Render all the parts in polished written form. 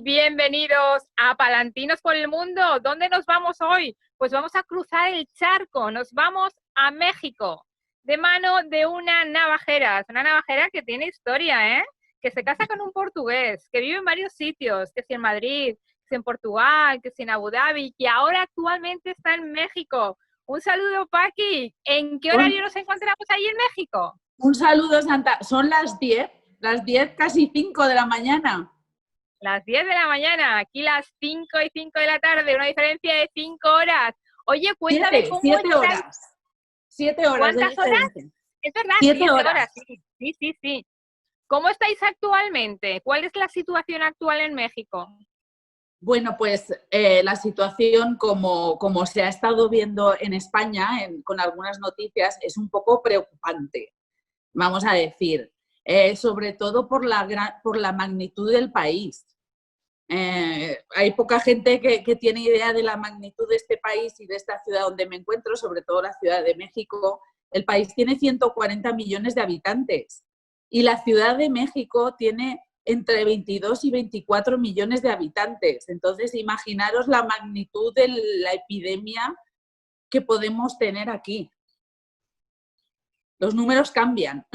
y bienvenidos a Palantinos por el Mundo. ¿Dónde nos vamos hoy? Pues vamos a cruzar el charco, nos vamos a México, de mano de una navajera. Es una navajera que tiene historia, ¿eh? Que se casa con un portugués, que vive en varios sitios, que si en Madrid, que si en Portugal, que si en Abu Dhabi, que ahora actualmente está en México. Un saludo, Paqui. ¿En qué horario nos encontramos ahí en México? Un saludo, Santa. Son las 10, casi 5 de la mañana. Las 10 de la mañana, aquí las 5 y 5 de la tarde, una diferencia de 5 horas. Oye, cuéntame cómo 7 estáis. horas. 7 horas de ¿Cuántas horas? diferencia. Es verdad, 7 horas. Sí. ¿Cómo estáis actualmente? ¿Cuál es la situación actual en México? Bueno, pues la situación, como se ha estado viendo en España, con algunas noticias, es un poco preocupante, vamos a decir, sobre todo por la magnitud del país. Hay poca gente que tiene idea de la magnitud de este país y de esta ciudad donde me encuentro, sobre todo la Ciudad de México. El país tiene 140 millones de habitantes y la Ciudad de México tiene entre 22 y 24 millones de habitantes. Entonces, imaginaros la magnitud de la epidemia que podemos tener aquí. Los números cambian.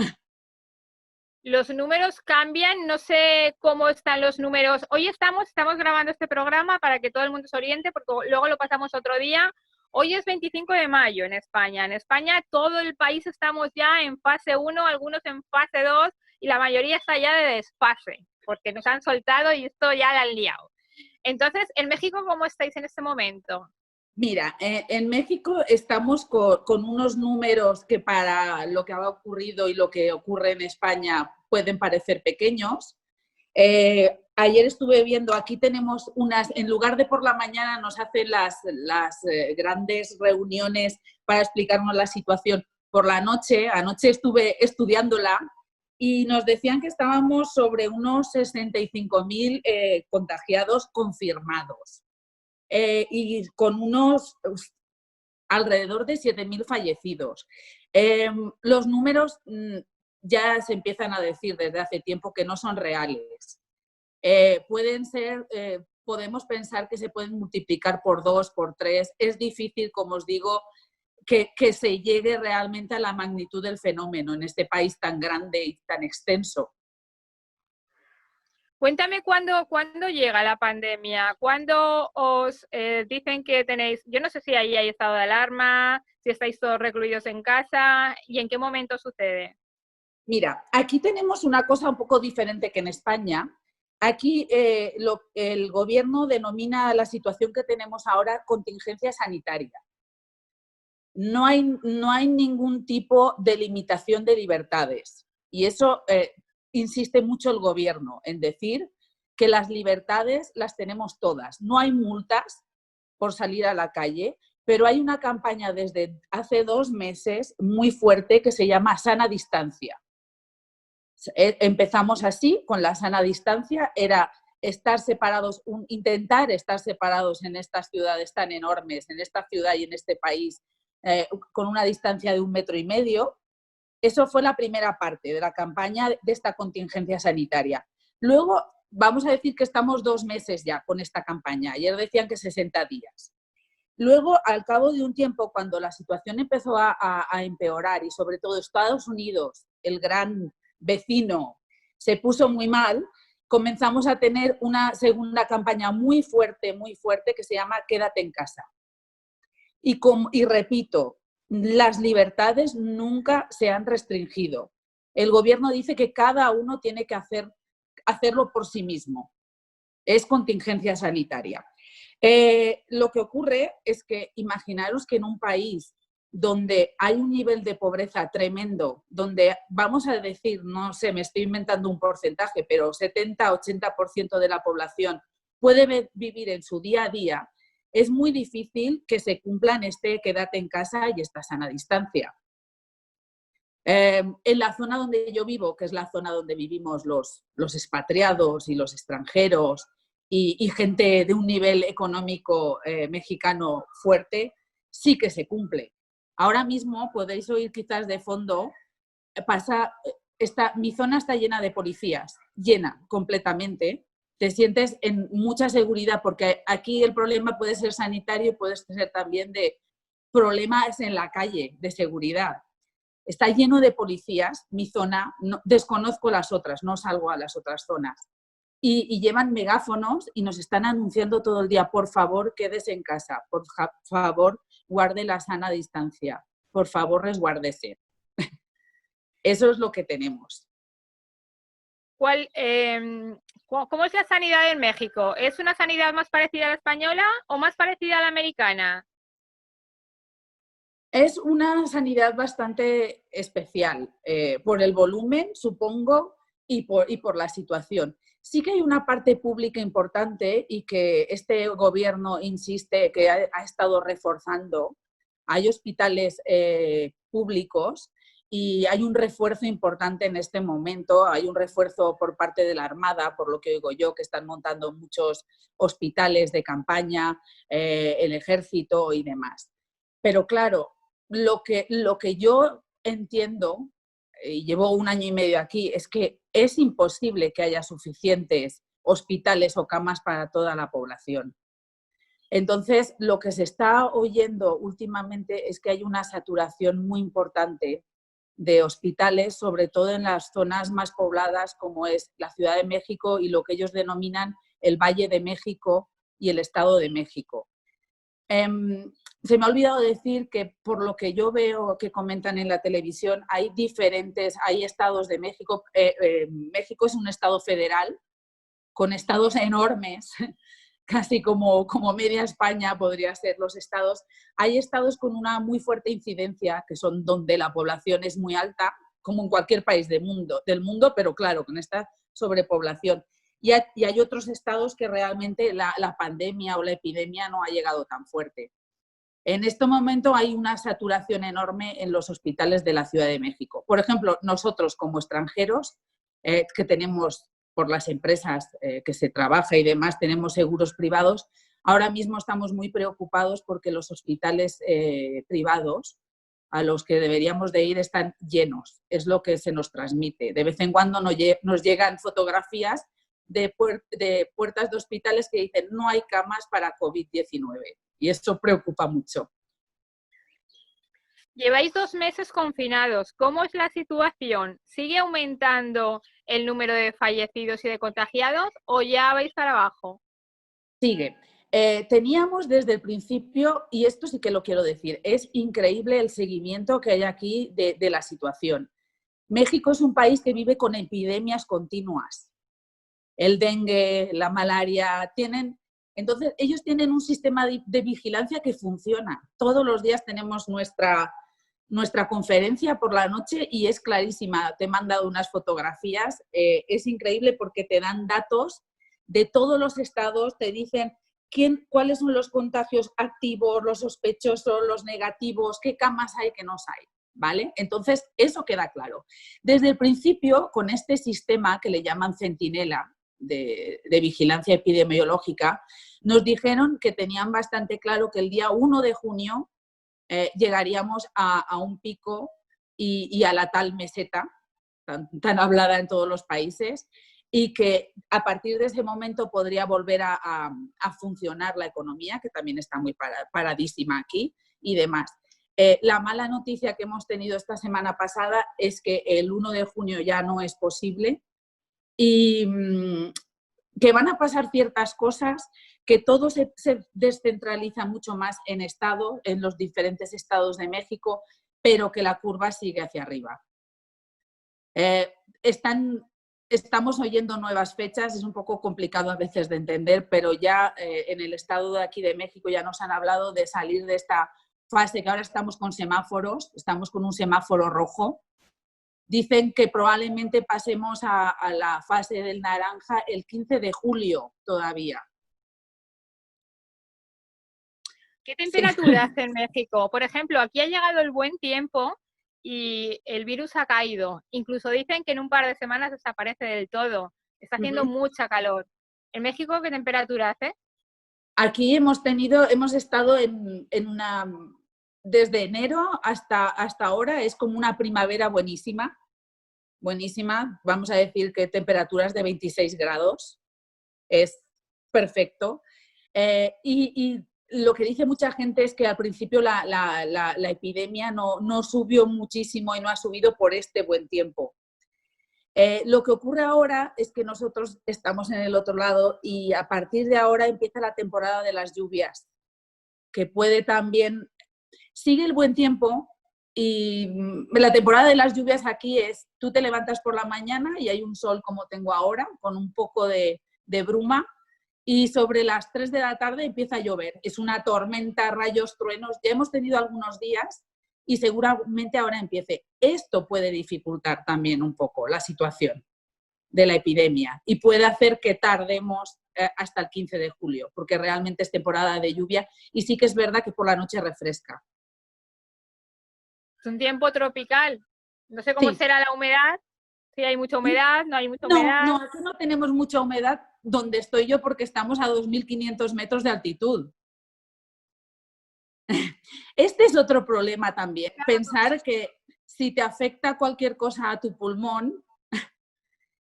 Los números cambian, no sé cómo están los números. Hoy estamos grabando este programa para que todo el mundo se oriente, porque luego lo pasamos otro día. Hoy es 25 de mayo en España. En España todo el país estamos ya en fase 1, algunos en fase 2 y la mayoría está ya de desfase, porque nos han soltado y esto ya la han liado. Entonces, ¿en México cómo estáis en este momento? Mira, en México estamos con unos números que para lo que ha ocurrido y lo que ocurre en España pueden parecer pequeños. Ayer estuve viendo, aquí tenemos unas, en lugar de por la mañana nos hacen las grandes reuniones para explicarnos la situación por la noche. Anoche estuve estudiándola y nos decían que estábamos sobre unos 65.000 contagiados confirmados. Y con unos alrededor de 7.000 fallecidos. Los números ya se empiezan a decir desde hace tiempo que no son reales. Podemos pensar que se pueden multiplicar por 2, por 3. Es difícil, como os digo, que se llegue realmente a la magnitud del fenómeno en este país tan grande y tan extenso. Cuéntame cuándo llega la pandemia, cuándo os dicen que tenéis, yo no sé si ahí hay estado de alarma, si estáis todos recluidos en casa y en qué momento sucede. Mira, aquí tenemos una cosa un poco diferente que en España. Aquí el gobierno denomina la situación que tenemos ahora contingencia sanitaria. No hay ningún tipo de limitación de libertades y eso insiste mucho el gobierno en decir que las libertades las tenemos todas. No hay multas por salir a la calle, pero hay una campaña desde hace 2 meses muy fuerte que se llama Sana Distancia. Empezamos así, con la sana distancia, era estar separados, intentar estar separados en estas ciudades tan enormes, en esta ciudad y en este país, con una distancia de 1,5 metros. Eso fue la primera parte de la campaña de esta contingencia sanitaria. Luego, vamos a decir que estamos 2 meses ya con esta campaña. Ayer decían que 60 días. Luego, al cabo de un tiempo, cuando la situación empezó a empeorar y sobre todo Estados Unidos, el gran vecino, se puso muy mal, comenzamos a tener una segunda campaña muy fuerte que se llama Quédate en casa. Y repito, las libertades nunca se han restringido. El gobierno dice que cada uno tiene que hacerlo por sí mismo. Es contingencia sanitaria. Lo que ocurre es que imaginaros que en un país donde hay un nivel de pobreza tremendo, donde vamos a decir, no sé, me estoy inventando un porcentaje, pero 70-80% de la población puede vivir en su día a día, es muy difícil que se cumplan quédate en casa y esta sana distancia. En la zona donde yo vivo, que es la zona donde vivimos los expatriados y los extranjeros y gente de un nivel económico mexicano fuerte, sí que se cumple. Ahora mismo podéis oír quizás de fondo, mi zona está llena de policías, llena completamente, te sientes en mucha seguridad, porque aquí el problema puede ser sanitario y puede ser también de problemas en la calle, de seguridad. Está lleno de policías, mi zona, no, desconozco las otras, no salgo a las otras zonas. Y llevan megáfonos y nos están anunciando todo el día, por favor, quédese en casa, por favor, guarde la sana distancia, por favor, resguárdese. Eso es lo que tenemos. ¿Cómo es la sanidad en México? ¿Es una sanidad más parecida a la española o más parecida a la americana? Es una sanidad bastante especial, por el volumen, supongo, y por la situación. Sí que hay una parte pública importante y que este gobierno insiste que ha estado reforzando. Hay hospitales públicos y hay un refuerzo importante en este momento. Hay un refuerzo por parte de la Armada, por lo que oigo yo, que están montando muchos hospitales de campaña, el ejército y demás. Pero claro, lo que yo entiendo, y llevo 1 año y medio aquí, es que es imposible que haya suficientes hospitales o camas para toda la población. Entonces, lo que se está oyendo últimamente es que hay una saturación muy importante de hospitales, sobre todo en las zonas más pobladas, como es la Ciudad de México y lo que ellos denominan el Valle de México y el Estado de México. Se me ha olvidado decir que por lo que yo veo que comentan en la televisión, hay estados de México. México es un estado federal con estados enormes, casi como media España podría ser los estados. Hay estados con una muy fuerte incidencia, que son donde la población es muy alta, como en cualquier país del mundo, pero claro, con esta sobrepoblación. Y hay otros estados que realmente la pandemia o la epidemia no ha llegado tan fuerte. En este momento hay una saturación enorme en los hospitales de la Ciudad de México. Por ejemplo, nosotros como extranjeros, que tenemos por las empresas que se trabaja y demás, tenemos seguros privados, ahora mismo estamos muy preocupados porque los hospitales privados a los que deberíamos de ir están llenos. Es lo que se nos transmite. De vez en cuando nos llegan fotografías de puertas de hospitales que dicen no hay camas para COVID-19 y eso preocupa mucho. Lleváis 2 meses confinados. ¿Cómo es la situación? ¿Sigue aumentando el número de fallecidos y de contagiados o ya vais para abajo? Sigue. Teníamos desde el principio, y esto sí que lo quiero decir, es increíble el seguimiento que hay aquí de la situación. México es un país que vive con epidemias continuas. El dengue, la malaria, entonces ellos tienen un sistema de vigilancia que funciona. Todos los días tenemos nuestra conferencia por la noche y es clarísima. Te he mandado unas fotografías, es increíble porque te dan datos de todos los estados, te dicen cuáles son los contagios activos, los sospechosos, los negativos, qué camas hay, qué no hay, ¿vale? Entonces, eso queda claro. Desde el principio, con este sistema que le llaman Centinela, de vigilancia epidemiológica, nos dijeron que tenían bastante claro que el día 1 de junio llegaríamos a un pico y a la tal meseta, tan hablada en todos los países, y que a partir de ese momento podría volver a funcionar la economía, que también está muy paradísima aquí, y demás. La mala noticia que hemos tenido esta semana pasada es que el 1 de junio ya no es posible y que van a pasar ciertas cosas, que todo se descentraliza mucho más en los diferentes estados de México, pero que la curva sigue hacia arriba. Estamos oyendo nuevas fechas, es un poco complicado a veces de entender, pero ya en el estado de aquí de México ya nos han hablado de salir de esta fase que ahora estamos con semáforos, estamos con un semáforo rojo. Dicen que probablemente pasemos a la fase del naranja el 15 de julio todavía. ¿Qué temperatura hace en México? Por ejemplo, aquí ha llegado el buen tiempo y el virus ha caído. Incluso dicen que en un par de semanas desaparece del todo. Está haciendo mucha calor. ¿En México qué temperatura hace? Aquí hemos estado en una... Desde enero hasta ahora es como una primavera buenísima. Buenísima. Vamos a decir que temperaturas de 26 grados. es perfecto. Y lo que dice mucha gente es que al principio la epidemia no subió muchísimo y no ha subido por este buen tiempo. Lo que ocurre ahora es que nosotros estamos en el otro lado y a partir de ahora empieza la temporada de las lluvias, que puede también... Sigue el buen tiempo y la temporada de las lluvias aquí es, tú te levantas por la mañana y hay un sol como tengo ahora, con un poco de bruma, y sobre las 3 de la tarde empieza a llover. Es una tormenta, rayos, truenos. Ya hemos tenido algunos días y seguramente ahora empiece. Esto puede dificultar también un poco la situación de la epidemia y puede hacer que tardemos hasta el 15 de julio, porque realmente es temporada de lluvia y sí que es verdad que por la noche refresca. Es un tiempo tropical. No sé cómo será la humedad, si hay mucha humedad, no hay mucha humedad. No, aquí no tenemos mucha humedad donde estoy yo porque estamos a 2.500 metros de altitud. Este es otro problema también, pensar que si te afecta cualquier cosa a tu pulmón,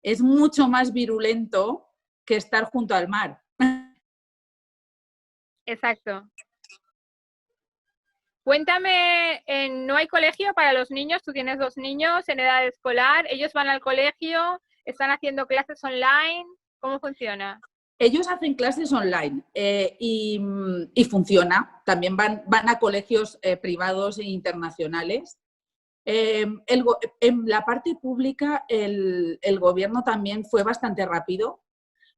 es mucho más virulento que estar junto al mar. Exacto. Cuéntame, ¿no hay colegio para los niños? Tú tienes 2 niños en edad escolar, ellos van al colegio, están haciendo clases online, ¿cómo funciona? Ellos hacen clases online y funciona. También van a colegios privados e internacionales. En la parte pública el gobierno también fue bastante rápido.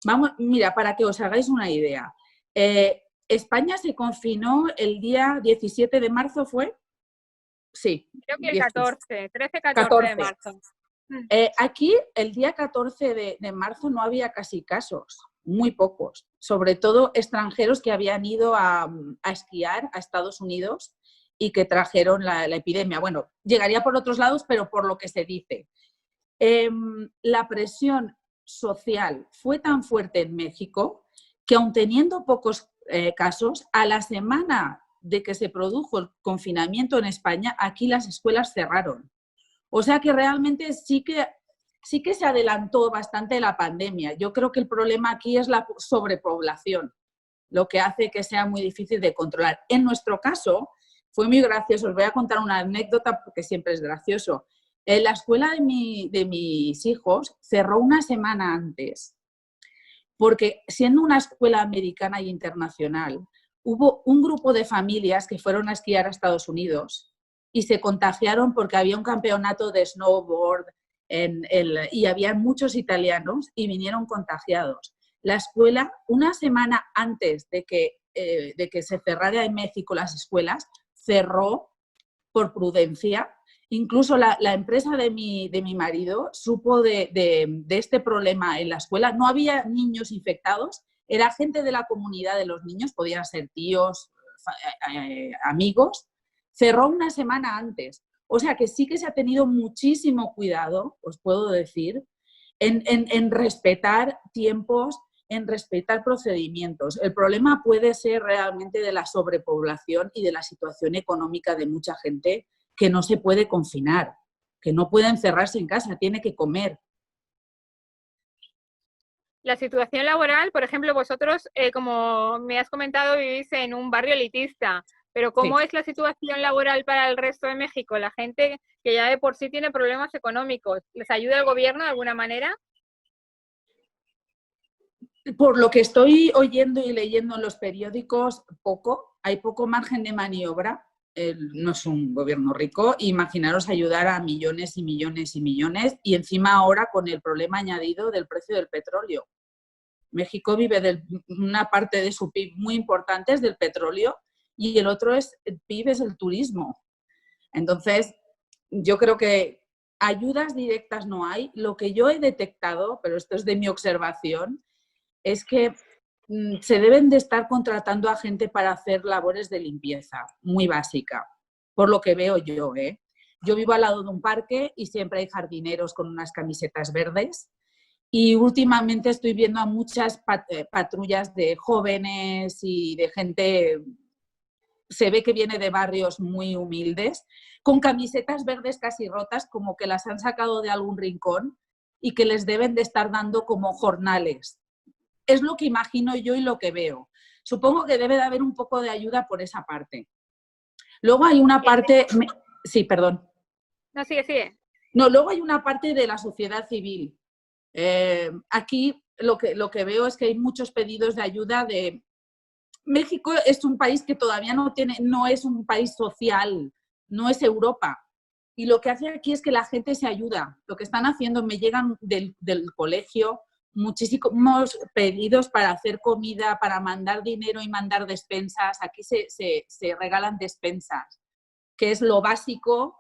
Vamos, mira, para que os hagáis una idea. España se confinó el día 17 de marzo, ¿fue? Sí. Creo que el 14, 13-14 de marzo. Aquí el día 14 de marzo no había casi casos, muy pocos, sobre todo extranjeros que habían ido a esquiar a Estados Unidos y que trajeron la epidemia. Bueno, llegaría por otros lados, pero por lo que se dice. La presión social fue tan fuerte en México que aun teniendo pocos casos, a la semana de que se produjo el confinamiento en España, aquí las escuelas cerraron. O sea que realmente sí que se adelantó bastante la pandemia. Yo creo que el problema aquí es la sobrepoblación, lo que hace que sea muy difícil de controlar. En nuestro caso, fue muy gracioso. Os voy a contar una anécdota porque siempre es gracioso. La escuela de mis hijos cerró una semana antes porque, siendo una escuela americana e internacional, hubo un grupo de familias que fueron a esquiar a Estados Unidos y se contagiaron porque había un campeonato de snowboard y había muchos italianos y vinieron contagiados. La escuela, una semana antes de que se cerrara en México las escuelas, cerró por prudencia. Incluso la empresa de mi marido supo de este problema en la escuela. No había niños infectados, era gente de la comunidad de los niños, podían ser tíos, amigos. Cerró una semana antes. O sea que sí que se ha tenido muchísimo cuidado, os puedo decir, en respetar tiempos, en respetar procedimientos. El problema puede ser realmente de la sobrepoblación y de la situación económica de mucha gente que no se puede confinar, que no puede encerrarse en casa, tiene que comer. La situación laboral, por ejemplo, vosotros, como me has comentado, vivís en un barrio elitista, pero ¿cómo es la situación laboral para el resto de México? La gente que ya de por sí tiene problemas económicos, ¿les ayuda el gobierno de alguna manera? Por lo que estoy oyendo y leyendo en los periódicos, hay poco margen de maniobra. No es un gobierno rico. Imaginaros ayudar a millones y millones y millones y encima ahora con el problema añadido del precio del petróleo. México vive de una parte de su PIB muy importante es del petróleo y el otro PIB es el turismo. Entonces, yo creo que ayudas directas no hay. Lo que yo he detectado, pero esto es de mi observación, es que se deben de estar contratando a gente para hacer labores de limpieza, muy básica, por lo que veo yo. Yo vivo al lado de un parque y siempre hay jardineros con unas camisetas verdes y últimamente estoy viendo a muchas patrullas de jóvenes y de gente, se ve que viene de barrios muy humildes, con camisetas verdes casi rotas, como que las han sacado de algún rincón y que les deben de estar dando como jornales es lo que imagino yo y lo que veo. Supongo que debe de haber un poco de ayuda por esa parte. Luego hay una parte... Sí, perdón. No, sigue, sigue. No, luego hay una parte de la sociedad civil. Aquí lo que veo es que hay muchos pedidos de ayuda de... México es un país que todavía no es un país social, no es Europa. Y lo que hace aquí es que la gente se ayuda. Lo que están haciendo, me llegan del colegio muchísimos pedidos para hacer comida, para mandar dinero y mandar despensas. Aquí se regalan despensas, que es lo básico,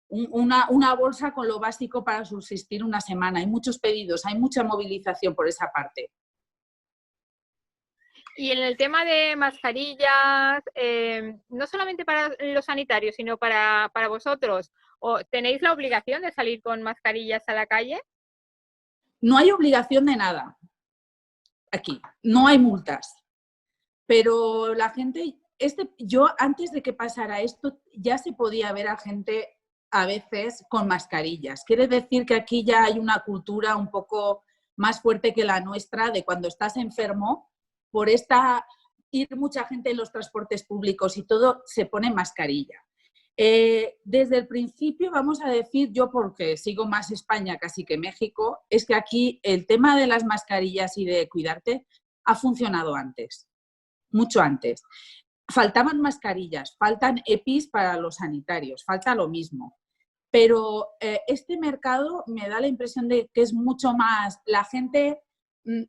una bolsa con lo básico para subsistir una semana. Hay muchos pedidos, hay mucha movilización por esa parte. Y en el tema de mascarillas, no solamente para los sanitarios, sino para vosotros, ¿tenéis la obligación de salir con mascarillas a la calle? No hay obligación de nada aquí, no hay multas, pero la gente, yo antes de que pasara esto ya se podía ver a gente a veces con mascarillas. Quiere decir que aquí ya hay una cultura un poco más fuerte que la nuestra de cuando estás enfermo, por ir mucha gente en los transportes públicos y todo, se pone mascarilla. Desde el principio, vamos a decir, yo porque sigo más España casi que México, es que aquí el tema de las mascarillas y de cuidarte ha funcionado antes, mucho antes. Faltaban mascarillas, faltan EPIs para los sanitarios, falta lo mismo. Pero este mercado me da la impresión de que es mucho más, la gente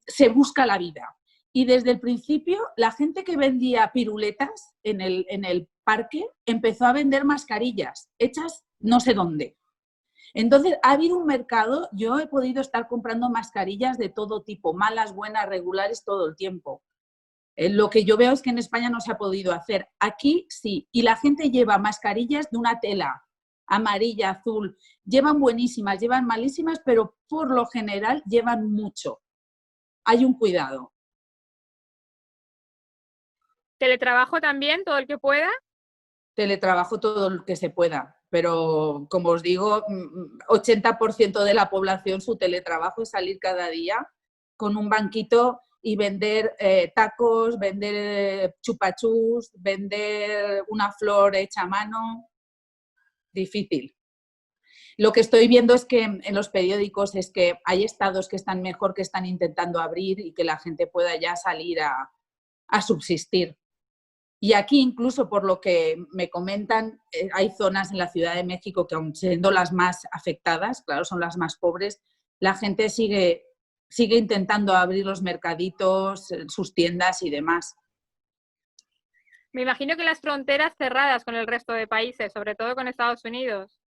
se busca la vida. Y desde el principio, la gente que vendía piruletas en el parque empezó a vender mascarillas hechas no sé dónde. Entonces, ha habido un mercado, yo he podido estar comprando mascarillas de todo tipo, malas, buenas, regulares, todo el tiempo. Lo que yo veo es que en España no se ha podido hacer. Aquí sí, y la gente lleva mascarillas de una tela, amarilla, azul, llevan buenísimas, llevan malísimas, pero por lo general llevan mucho. Hay un cuidado. ¿Teletrabajo también, todo el que pueda? Teletrabajo todo lo que se pueda, pero como os digo, 80% de la población su teletrabajo es salir cada día con un banquito y vender tacos, vender chupachús, vender una flor hecha a mano. Difícil. Lo que estoy viendo es que en los periódicos es que hay estados que están mejor, que están intentando abrir y que la gente pueda ya salir a subsistir. Y aquí incluso por lo que me comentan, hay zonas en la Ciudad de México que aun siendo las más afectadas, claro, son las más pobres, la gente sigue intentando abrir los mercaditos, sus tiendas y demás. Me imagino que las fronteras cerradas con el resto de países, sobre todo con Estados Unidos.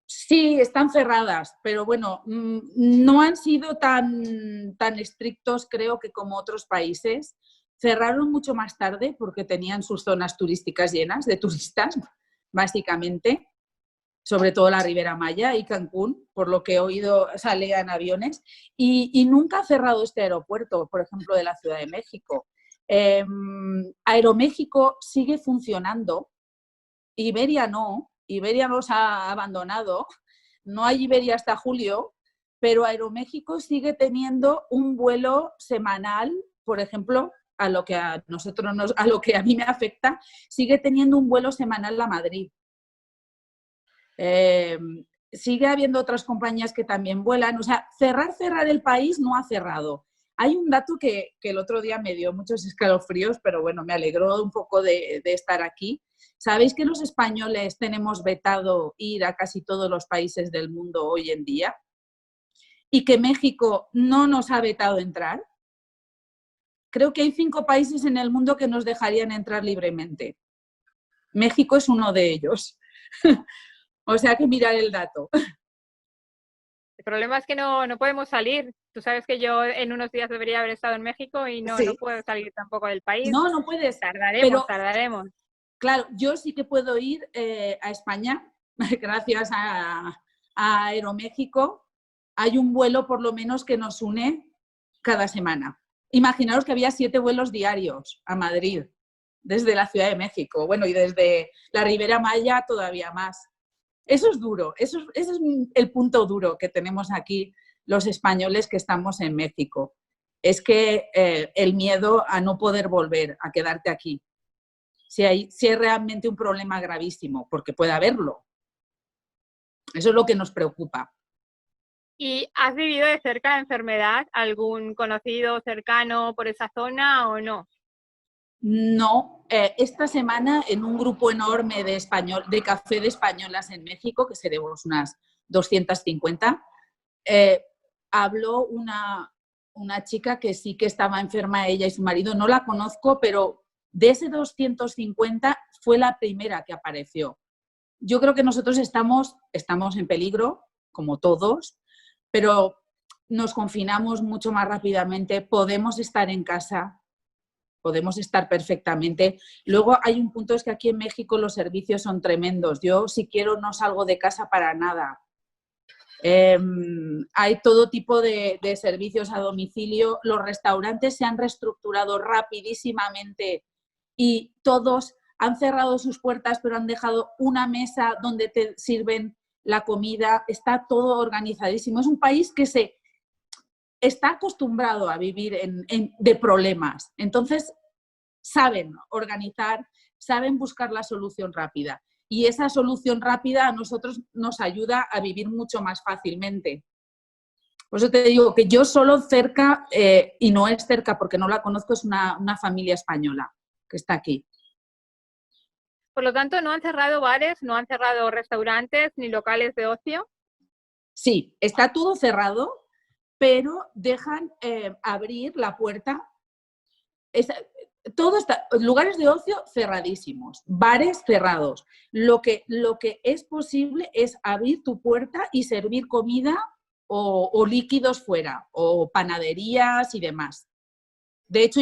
Sí, están cerradas, pero bueno, no han sido tan estrictos, creo, que como otros países. Cerraron mucho más tarde porque tenían sus zonas turísticas llenas de turistas, básicamente, sobre todo la Ribera Maya y Cancún, por lo que he oído, salían aviones, y nunca ha cerrado este aeropuerto, por ejemplo, de la Ciudad de México. Aeroméxico sigue funcionando, Iberia no, Iberia nos ha abandonado, no hay Iberia hasta julio, pero Aeroméxico sigue teniendo un vuelo semanal, por ejemplo, a lo que a mí me afecta, sigue teniendo un vuelo semanal a Madrid. Sigue habiendo otras compañías que también vuelan, o sea, cerrar el país no ha cerrado. Hay un dato que el otro día me dio muchos escalofríos, pero bueno, me alegró un poco de estar aquí. ¿Sabéis que los españoles tenemos vetado ir a casi todos los países del mundo hoy en día? Y que México no nos ha vetado entrar. Creo que hay 5 países en el mundo que nos dejarían entrar libremente. México es uno de ellos. O sea que mirar el dato. El problema es que no podemos salir. Tú sabes que yo en unos días debería haber estado en México y no puedo salir tampoco del país. No puedes. Tardaremos. Claro, yo sí que puedo ir a España gracias a Aeroméxico. Hay un vuelo por lo menos que nos une cada semana. Imaginaros que había 7 vuelos diarios a Madrid desde la Ciudad de México. Bueno, y desde la Ribera Maya todavía más. Eso es duro, eso es el punto duro que tenemos aquí los españoles que estamos en México. es que el miedo a no poder volver, a quedarte aquí. Si hay realmente un problema gravísimo, porque puede haberlo. Eso es lo que nos preocupa. ¿Y has vivido de cerca la enfermedad? ¿Algún conocido cercano por esa zona o no? No, esta semana en un grupo enorme de café de españolas en México, que seremos unas 250, habló una chica que sí que estaba enferma, ella y su marido. No la conozco, pero de ese 250 fue la primera que apareció. Yo creo que nosotros estamos en peligro, como todos, pero nos confinamos mucho más rápidamente, podemos estar en casa, podemos estar perfectamente. Luego hay un punto, es que aquí en México los servicios son tremendos. Yo, si quiero, no salgo de casa para nada. Hay todo tipo de servicios a domicilio. Los restaurantes se han reestructurado rapidísimamente y todos han cerrado sus puertas, pero han dejado una mesa donde te sirven la comida. Está todo organizadísimo. Es un país que se está acostumbrado a vivir de problemas. Entonces, saben organizar, saben buscar la solución rápida. Y esa solución rápida a nosotros nos ayuda a vivir mucho más fácilmente. Por eso te digo que yo solo cerca, y no es cerca porque no la conozco, es una familia española que está aquí. Por lo tanto, ¿no han cerrado bares, no han cerrado restaurantes ni locales de ocio? Sí, está todo cerrado, pero dejan abrir la puerta. Todo está, lugares de ocio cerradísimos, bares cerrados. Lo que es posible es abrir tu puerta y servir comida o líquidos fuera, o panaderías y demás. De hecho,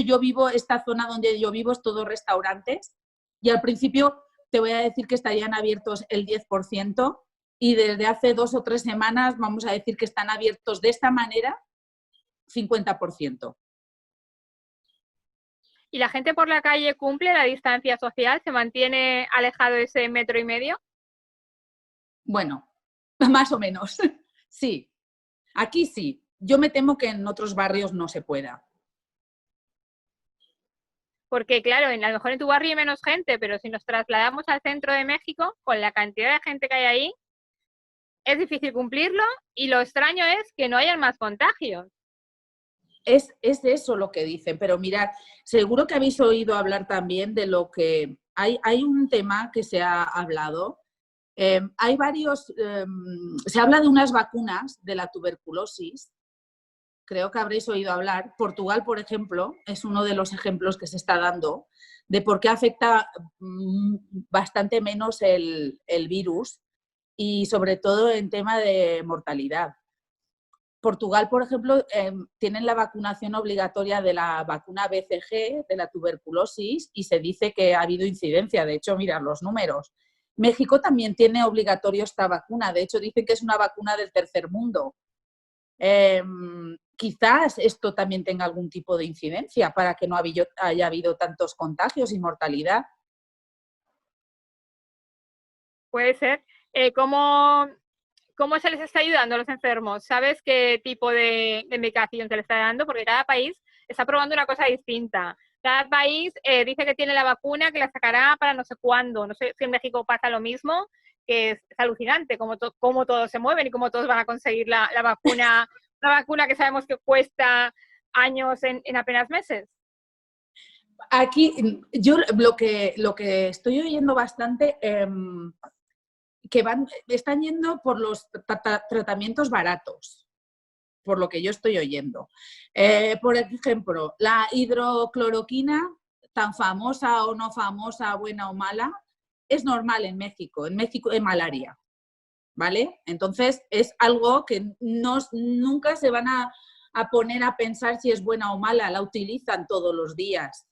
esta zona donde yo vivo es todo restaurantes y al principio te voy a decir que estarían abiertos el 10% y desde hace 2 o 3 semanas vamos a decir que están abiertos de esta manera 50%. ¿Y la gente por la calle cumple la distancia social? ¿Se mantiene alejado ese 1,5 metros? Bueno, más o menos, sí. Aquí sí. Yo me temo que en otros barrios no se pueda. Porque claro, a lo mejor en tu barrio hay menos gente, pero si nos trasladamos al centro de México, con la cantidad de gente que hay ahí, es difícil cumplirlo y lo extraño es que no hayan más contagios. Es eso lo que dicen, pero mirad, seguro que habéis oído hablar también de lo que... Hay un tema que se ha hablado, hay varios... se habla de unas vacunas de la tuberculosis, creo que habréis oído hablar. Portugal, por ejemplo, es uno de los ejemplos que se está dando de por qué afecta bastante menos el virus y sobre todo en tema de mortalidad. Portugal, por ejemplo, tienen la vacunación obligatoria de la vacuna BCG, de la tuberculosis, y se dice que ha habido incidencia. De hecho, mirad los números. México también tiene obligatorio esta vacuna. De hecho, dicen que es una vacuna del tercer mundo. Quizás esto también tenga algún tipo de incidencia para que no haya habido tantos contagios y mortalidad. Puede ser. ¿Cómo se les está ayudando a los enfermos? ¿Sabes qué tipo de medicación se les está dando? Porque cada país está probando una cosa distinta. Cada país dice que tiene la vacuna, que la sacará para no sé cuándo. No sé si en México pasa lo mismo, que es alucinante cómo todos se mueven y cómo todos van a conseguir la vacuna, una vacuna que sabemos que cuesta años en apenas meses. Aquí, yo lo que estoy oyendo bastante... que están yendo por los tratamientos baratos, por lo que yo estoy oyendo. Por ejemplo, la hidrocloroquina, tan famosa o no famosa, buena o mala, es normal en México. En México hay malaria, ¿vale? Entonces, es algo que nunca se van a poner a pensar si es buena o mala, la utilizan todos los días.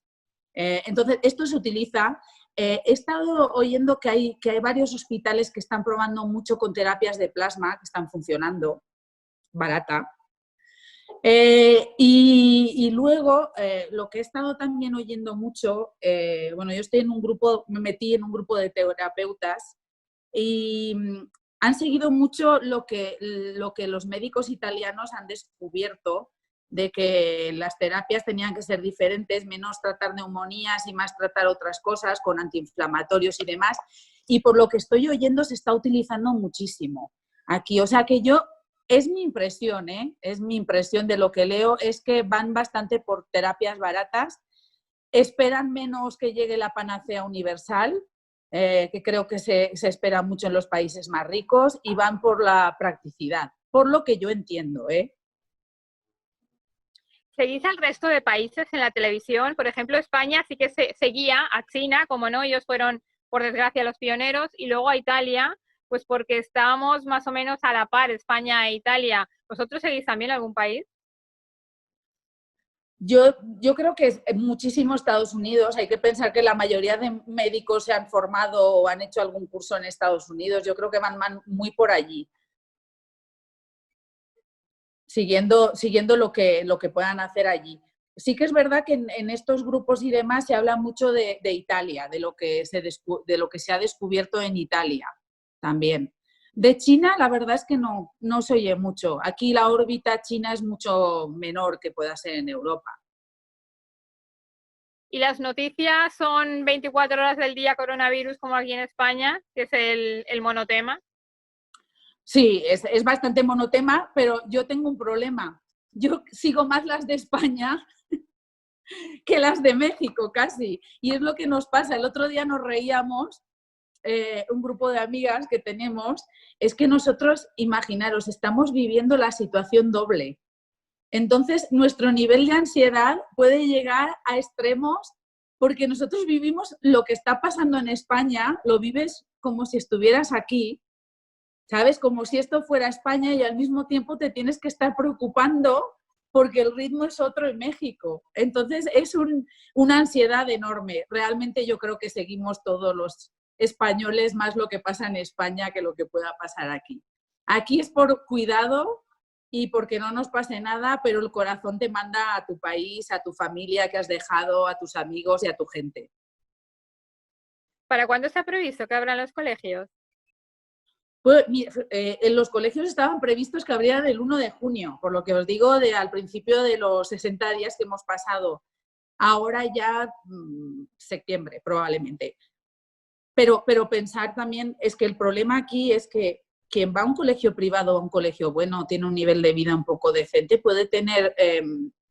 Entonces, esto se utiliza. He estado oyendo que hay varios hospitales que están probando mucho con terapias de plasma, que están funcionando, barata. Y luego, lo que he estado también oyendo mucho, bueno, yo me metí en un grupo de terapeutas y han seguido mucho lo que los médicos italianos han descubierto de que las terapias tenían que ser diferentes, menos tratar neumonías y más tratar otras cosas con antiinflamatorios y demás. Y por lo que estoy oyendo se está utilizando muchísimo aquí. O sea que es mi impresión, es mi impresión de lo que leo, es que van bastante por terapias baratas, esperan menos que llegue la panacea universal, que creo que se espera mucho en los países más ricos, y van por la practicidad, por lo que yo entiendo, ¿eh? ¿Seguís al resto de países en la televisión? Por ejemplo, España sí que seguía a China, como no, ellos fueron, por desgracia, los pioneros, y luego a Italia, pues porque estábamos más o menos a la par, España e Italia. ¿Vosotros seguís también algún país? Yo creo que es muchísimo Estados Unidos. Hay que pensar que la mayoría de médicos se han formado o han hecho algún curso en Estados Unidos. Yo creo que van muy por allí, siguiendo lo que puedan hacer allí. Sí que es verdad que en estos grupos y demás se habla mucho de Italia, de lo que se ha descubierto en Italia también. De China, la verdad es que no se oye mucho. Aquí la órbita china es mucho menor que pueda ser en Europa. Y las noticias son 24 horas del día coronavirus, como aquí en España, que es el monotema. Sí, es bastante monotema, pero yo tengo un problema. Yo sigo más las de España que las de México, casi. Y es lo que nos pasa. El otro día nos reíamos, un grupo de amigas que tenemos, es que nosotros, imaginaros, estamos viviendo la situación doble. Entonces, nuestro nivel de ansiedad puede llegar a extremos porque nosotros vivimos lo que está pasando en España, lo vives como si estuvieras aquí, ¿sabes? Como si esto fuera España y al mismo tiempo te tienes que estar preocupando porque el ritmo es otro en México. Entonces, es una ansiedad enorme. Realmente yo creo que seguimos todos los españoles más lo que pasa en España que lo que pueda pasar aquí. Aquí es por cuidado y porque no nos pase nada, pero el corazón te manda a tu país, a tu familia que has dejado, a tus amigos y a tu gente. ¿Para cuándo está previsto que abran los colegios? Pues, en los colegios estaban previstos que abrieran el 1 de junio, por lo que os digo, al principio de los 60 días que hemos pasado. Ahora ya septiembre, probablemente. Pero pensar también es que el problema aquí es que quien va a un colegio privado o a un colegio bueno, tiene un nivel de vida un poco decente, puede tener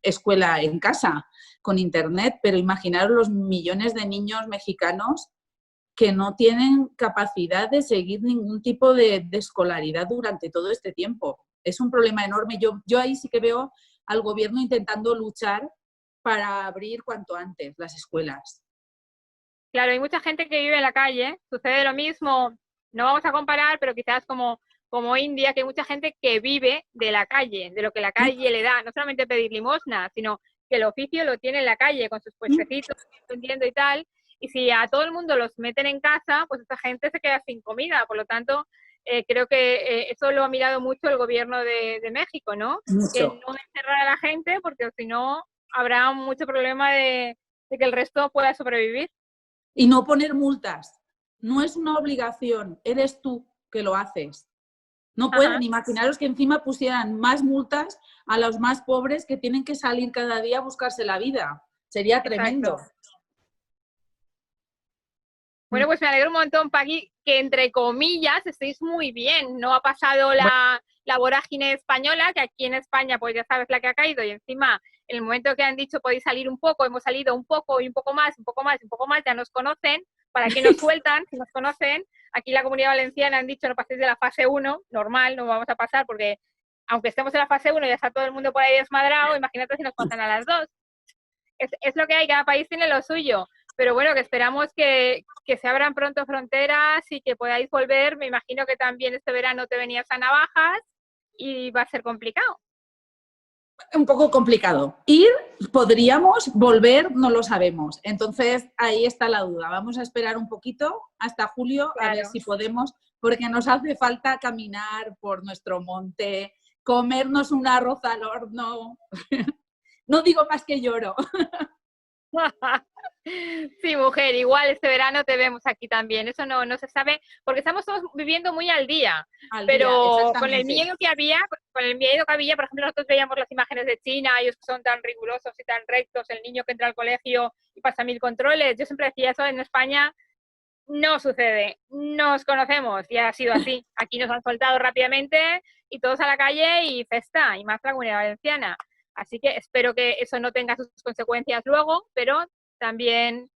escuela en casa con internet, pero imaginaros los millones de niños mexicanos que no tienen capacidad de seguir ningún tipo de escolaridad durante todo este tiempo. Es un problema enorme. Yo ahí sí que veo al gobierno intentando luchar para abrir cuanto antes las escuelas. Claro, hay mucha gente que vive en la calle, sucede lo mismo, no vamos a comparar, pero quizás como India, que hay mucha gente que vive de la calle, de lo que la calle le da, no solamente pedir limosna, sino que el oficio lo tiene en la calle, con sus puestecitos, vendiendo y tal, y si a todo el mundo los meten en casa, pues esta gente se queda sin comida, por lo tanto, creo que eso lo ha mirado mucho el gobierno de México, ¿no? Que Mucho. no encerrar a la gente, porque si no, habrá mucho problema de que el resto pueda sobrevivir. Y no poner multas. No es una obligación, eres tú que lo haces. No Ajá. pueden imaginaros que encima pusieran más multas a los más pobres que tienen que salir cada día a buscarse la vida. Sería tremendo. Exacto. Bueno, pues me alegro un montón, Paqui, que entre comillas estéis muy bien. No ha pasado la vorágine española, que aquí en España pues ya sabes la que ha caído, y encima en el momento que han dicho podéis salir un poco, hemos salido un poco y un poco más, un poco más, un poco más, ya nos conocen. ¿Para qué nos sueltan si nos conocen? Aquí en la Comunidad Valenciana han dicho no paséis de la fase 1, normal, no vamos a pasar porque aunque estemos en la fase 1 ya está todo el mundo por ahí desmadrado, imagínate si nos pasan a las 2. Es lo que hay, cada país tiene lo suyo. Pero bueno, que esperamos que se abran pronto fronteras y que podáis volver. Me imagino que también este verano te venías a Navajas y va a ser complicado. Un poco complicado. Ir, podríamos, volver, no lo sabemos. Entonces, ahí está la duda. Vamos a esperar un poquito hasta julio, claro, a ver si podemos, porque nos hace falta caminar por nuestro monte, comernos un arroz al horno. No digo más que lloro. Sí, mujer, igual este verano te vemos aquí también. Eso no se sabe, porque estamos todos viviendo muy al día. Al día, Pero exactamente. con el miedo que había, por ejemplo, nosotros veíamos las imágenes de China, ellos que son tan rigurosos y tan rectos, el niño que entra al colegio y pasa 1000 controles. Yo siempre decía eso en España. No sucede, nos conocemos y ha sido así. Aquí nos han soltado rápidamente y todos a la calle y festa, y más la Comunidad Valenciana. Así que espero que eso no tenga sus consecuencias luego, pero también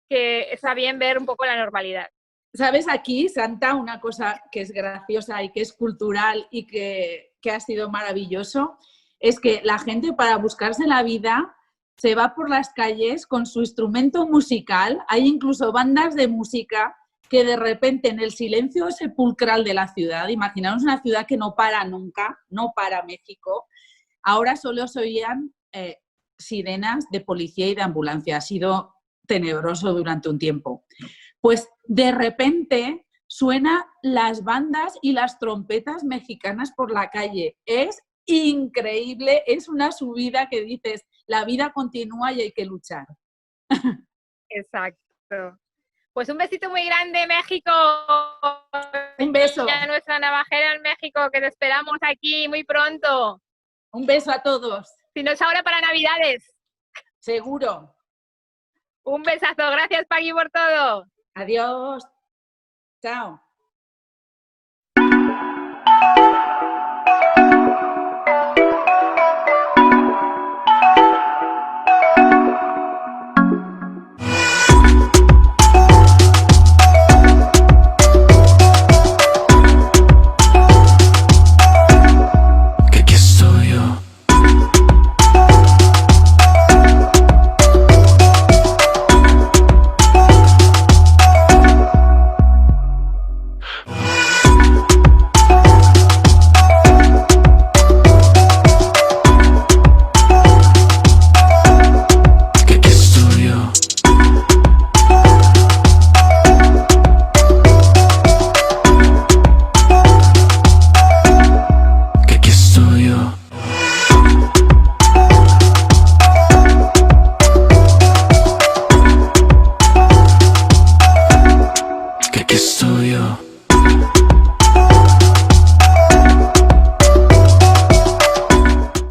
que está bien ver un poco la normalidad. ¿Sabes? Aquí, Santa, una cosa que es graciosa y que es cultural y que ha sido maravilloso, es que la gente para buscarse la vida se va por las calles con su instrumento musical. Hay incluso bandas de música que de repente en el silencio sepulcral de la ciudad, imaginaos una ciudad que no para nunca, no para México, ahora solo se oían sirenas de policía y de ambulancia. Ha sido tenebroso durante un tiempo. Pues de repente suenan las bandas y las trompetas mexicanas por la calle. Es increíble, es una subida que dices, la vida continúa y hay que luchar. Exacto. Pues un besito muy grande, México. Un beso, Y a nuestra navajera en México, que te esperamos aquí muy pronto. un beso a todos, Si no es ahora, para Navidades. seguro. Un besazo. Gracias, Paqui, por todo. Adiós. Chao.